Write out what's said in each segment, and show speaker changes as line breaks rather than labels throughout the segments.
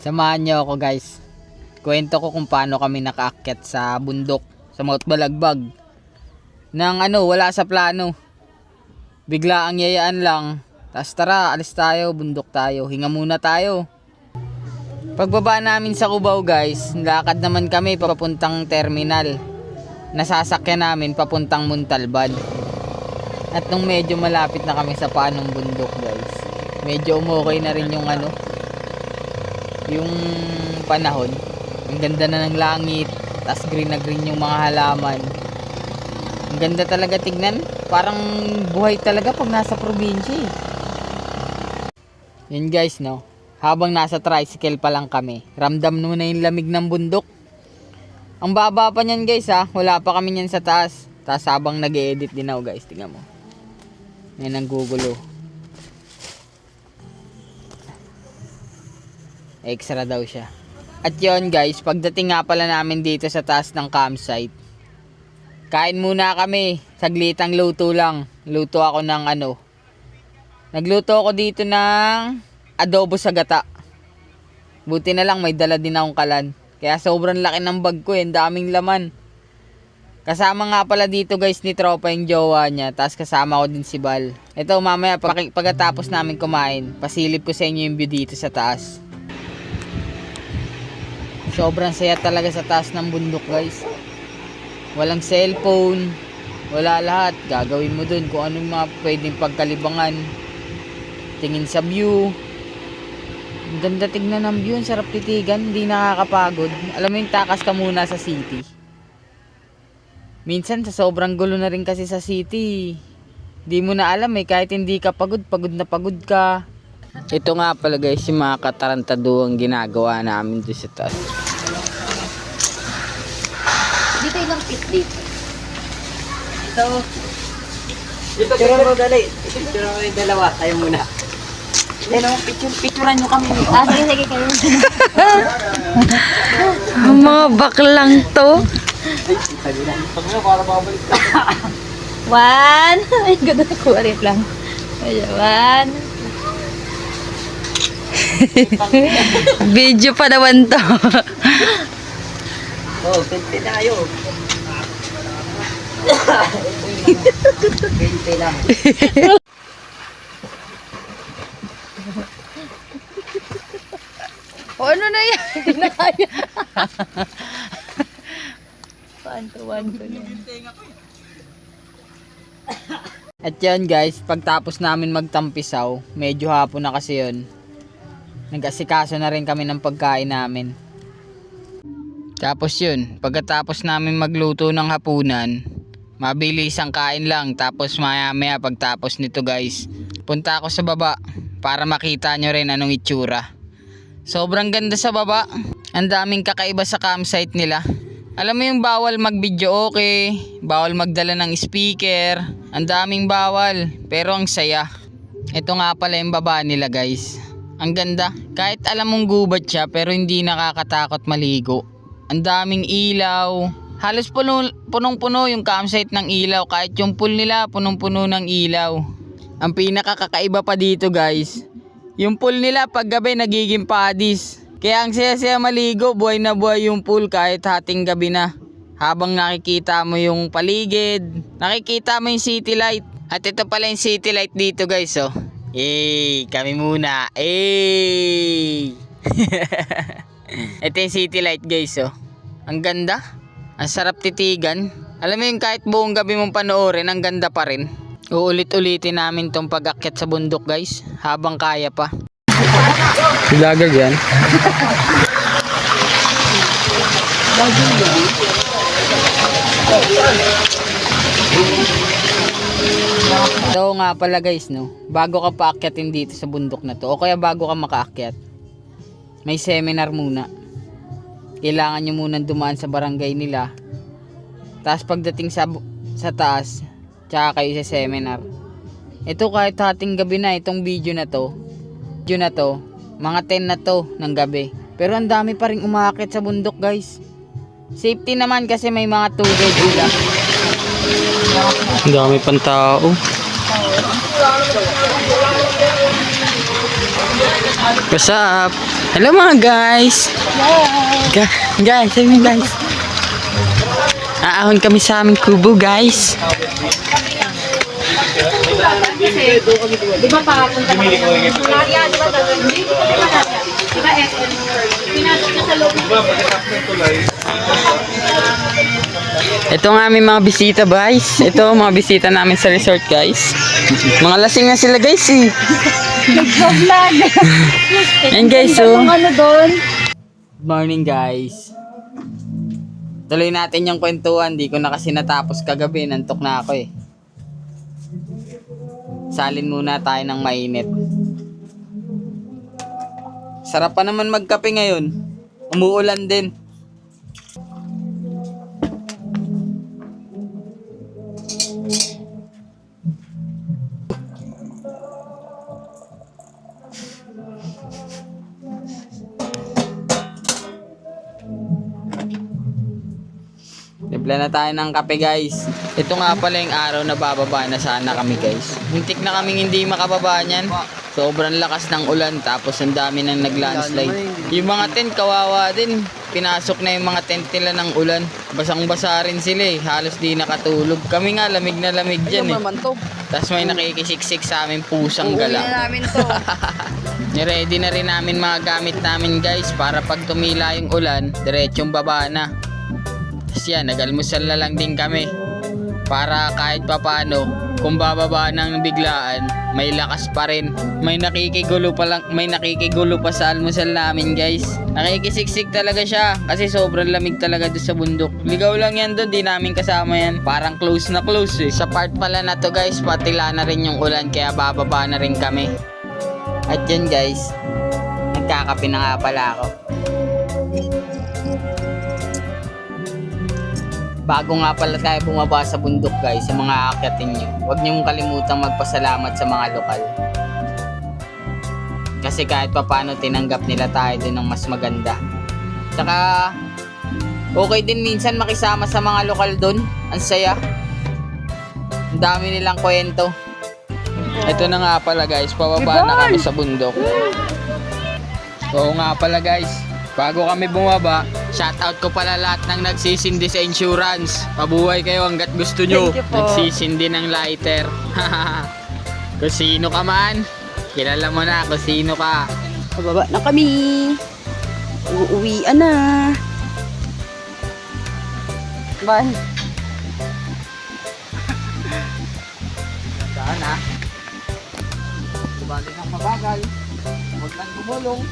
Samahan niyo ako guys. Kwento ko kung paano kami nakaakyat sa bundok sa Mount Balagbag. Nang wala sa plano. Bigla ang yayaan lang. Tas tara, alis tayo, bundok tayo. Hinga muna tayo. Pagbaba namin sa Cubao guys, lakad naman kami papuntang terminal. Nasasakyan namin papuntang Montalban. At nung medyo malapit na kami sa paanong bundok guys, medyo umukay na rin yung yung panahon. Ang ganda na ng langit, tas green na green yung mga halaman. Ang ganda talaga tignan, parang buhay talaga pag nasa probinsya eh. Yun guys no, habang nasa tricycle pa lang kami, ramdam mo na yung lamig ng bundok. Ang baba pa niyan guys ha, wala pa kami niyan sa taas. Tas habang nag-e-edit din ako guys, tingnan mo. Yan ang gugulo. Extra daw siya. At yon guys, pagdating nga pala namin dito sa taas ng campsite, kain muna kami. Saglitang luto lang. Luto ako ng nagluto ako dito ng adobo sa gata. Buti na lang may dala din akong kalan. Kaya sobrang laki ng bag ko eh. Ang daming laman. Kasama nga pala dito guys ni Tropa yung jowa niya. Tapos kasama ko din si Bal. Ito mamaya pagkatapos namin kumain, pasilip ko sa inyo yung view dito sa taas. Sobrang saya talaga sa taas ng bundok guys. Walang cellphone, wala lahat. Gagawin mo dun kung anong mga pwedeng pagkalibangan. Tingin sa view. Ang ganda tignan ng view, sarap titigan, hindi nakakapagod. Alam mo yung takas ka muna sa city. Minsan sa sobrang gulo na rin kasi sa city, di mo na alam kahit hindi ka pagod, pagod na pagod ka. Ito nga pala guys yung mga katarantaduang ginagawa namin doon sa taas.
Dito ilang feet dito? Ito.
Picture mo dali. Picture mo yung dalawa. Tayo muna. Picturean nyo kami.
Sige kayo.
Mga baklang to.
One. Ay, ganda ko. Arit lang. One.
Video pa naman to.
Oh, pente tayo. Pente lang.
O ano na yan? Nakaya.
One to na.
At yan guys, pagtapos namin magtampisaw, medyo hapon na kasi yun. Nag-asikaso na rin kami ng pagkain namin. Tapos yun, pagkatapos namin magluto ng hapunan, mabilis ang kain lang. Tapos maya maya pagtapos nito guys, punta ako sa baba para makita nyo rin anong itsura. Sobrang ganda sa baba. Ang daming kakaiba sa campsite nila. Alam mo yung bawal mag-video okay, bawal magdala ng speaker, ang daming bawal, pero ang saya. Ito nga pala yung baba nila guys. Ang ganda, kahit alam mong gubat siya pero hindi nakakatakot maligo. Ang daming ilaw, halos punong-puno yung campsite ng ilaw, kahit yung pool nila punong-puno ng ilaw. Ang pinakakakaiba pa dito guys, yung pool nila paggabi nagiging padis. Kaya ang saya-saya maligo, buhay na buhay yung pool kahit hating gabi na. Habang nakikita mo yung paligid, nakikita mo yung city light. At ito pala yung city light dito guys oh. Yay! Kami muna. Yay! Ito yung city light guys oh. Ang ganda. Ang sarap titigan. Alam mo yung kahit buong gabi mong panoorin, ang ganda pa rin. Uulit-ulitin namin tong pag-akyat sa bundok guys. Habang kaya pa. Vlogger yan. So nga pala guys no, bago ka paakyatin dito sa bundok na to, o kaya bago ka makaakyat, may seminar muna. Kailangan nyo munang dumaan sa barangay nila. Tapos pagdating sa taas, tsaka kayo sa seminar. Ito kahit hating gabi na, itong video na to, mga 10 na to ng gabi. Pero ang dami pa rin umaakyat sa bundok guys. Safety naman kasi may mga tour guide sila.
Ang dami pang tao.
What's up? Hello mga guys! Guys, sabi mo guys. Aahon kami sa aming kubo guys.
Di ba pakapunta kami ng Malaria? Di ba gagawin? Di ba SM? Pinasok niya sa loob.
Ito ang aming mga bisita guys. Ito ang mga bisita namin sa resort guys. Mga lasing na sila guys eh.
Nag-vlog.
Ayan guys so.
Ano doon?
Good morning guys. Tuloy natin yung kwentuhan. Di ko na kasi natapos kagabi. Nantok na ako eh. Salin muna tayo ng mainit. Sarap pa naman magkape ngayon. Umuulan din. Timpla na tayo ng kape guys. Ito nga pala yung araw na bababa na sana kami guys. Muntik na kaming hindi makababa niyan. Sobrang lakas ng ulan tapos ang dami nang naglandslide. Yung mga tent kawawa din. Pinasok na yung mga tent nila ng ulan. Basang basa rin sila eh. Halos di nakatulog. Kami nga lamig na lamig dyan eh. Tapos may nakikisiksik sa amin pusang gala.
namin to.
Niready na rin namin mga gamit namin guys para pag tumila yung ulan, diretsyong baba na. Tapos yan, nag-almusal na lang din kami. Para kahit papano, kung bababa ng biglaan, may lakas pa rin. May nakikigulo pa sa almusal namin guys. Nakikisiksik talaga siya kasi sobrang lamig talaga doon sa bundok. Ligaw lang yan doon, di namin kasama yan. Parang close na close eh. Sa part pala na to guys, patila na rin yung ulan kaya bababa na rin kami. At yan guys, nagkakape na nga pala ako. Bago nga pala tayo bumaba sa bundok guys, sa mga aakyatin nyo, huwag niyong kalimutang magpasalamat sa mga lokal. Kasi kahit papano tinanggap nila tayo din ng mas maganda. Tsaka, okay din minsan makisama sa mga lokal doon. Ang saya. Ang dami nilang kwento. Ito na nga pala guys, pababa na kami sa bundok. Oo nga pala guys, bago kami bumaba, shoutout ko pala lahat ng nagsisindi sa insurance. Pabuhay kayo hanggat gusto nyo. Nagsisindi ng lighter. Kung sino ka man, kilala mo na kung sino ka.
Pababa na kami. Uuwian na. Ban.
Saan ha? Subali ng mabagal. Huwag lang gumulong.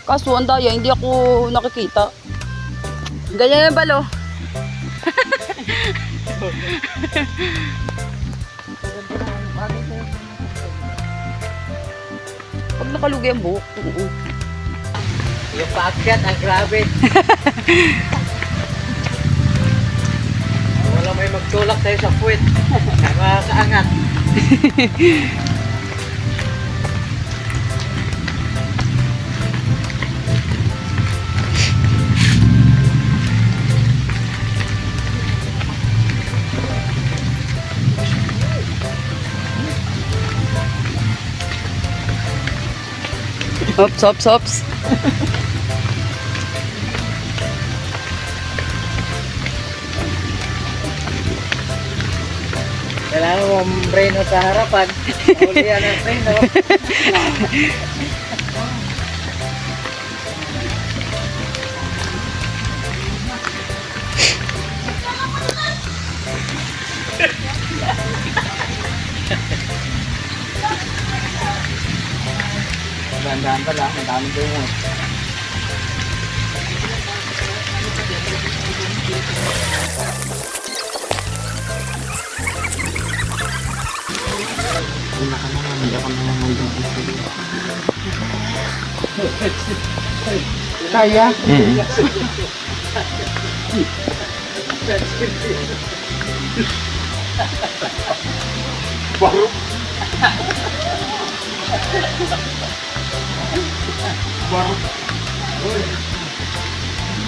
Kaso ang daya, hindi ako nakikita. Ganyan yung balo. Pag nakalugi ang buhok.
Yung paakyat, ang grabe. Wala may magtulak tayo sa puwet. Nakakaangat.
Ops, ops, ops.
Kailangan mo ang preno sa harapan. Ulihan ang preno. Dahan-dahan pala, ang daming tungo. Una ka naman, hindi ako naman mag-ibig. Kaya? Barok. Barok. Uy.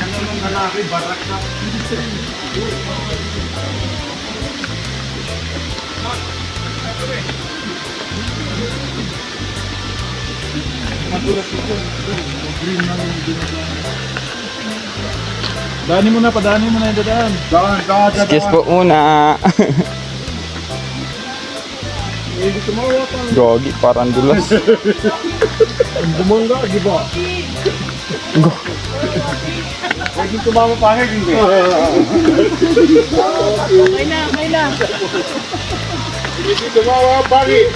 Yan naman lalaki, barak na.
Daanin mo na, padaanin mo na yung dadaan.
Excuse po muna. Gogi, parang dulas.
Bumangga, di ba? Pwede tumama pa akin, hindi.
Okay na, okay na.
Hindi tumawa pa akin.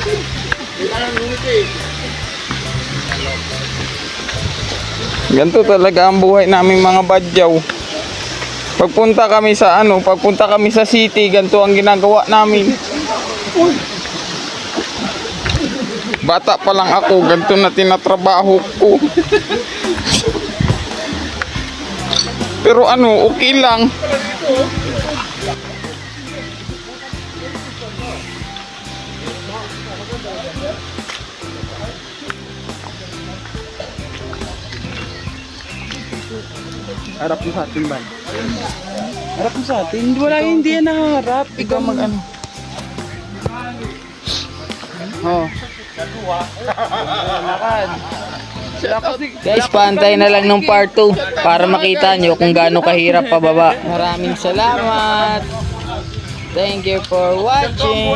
Kailangan ngumiti.
Ganito talaga ang buhay naming mga badyaw. Pagpunta kami sa city, ganito ang ginagawa namin. Bata pa lang ako, ganito na tinatrabaho ko. Pero okay lang.
Harap mo sa atin, man. Harap mo sa atin. Wala, hindi yan naharap. Ikaw mag-ano.
Oh. Guys, paantay na lang ng part 2 para makita nyo kung gaano kahirap pababa. Maraming salamat. Thank you for watching.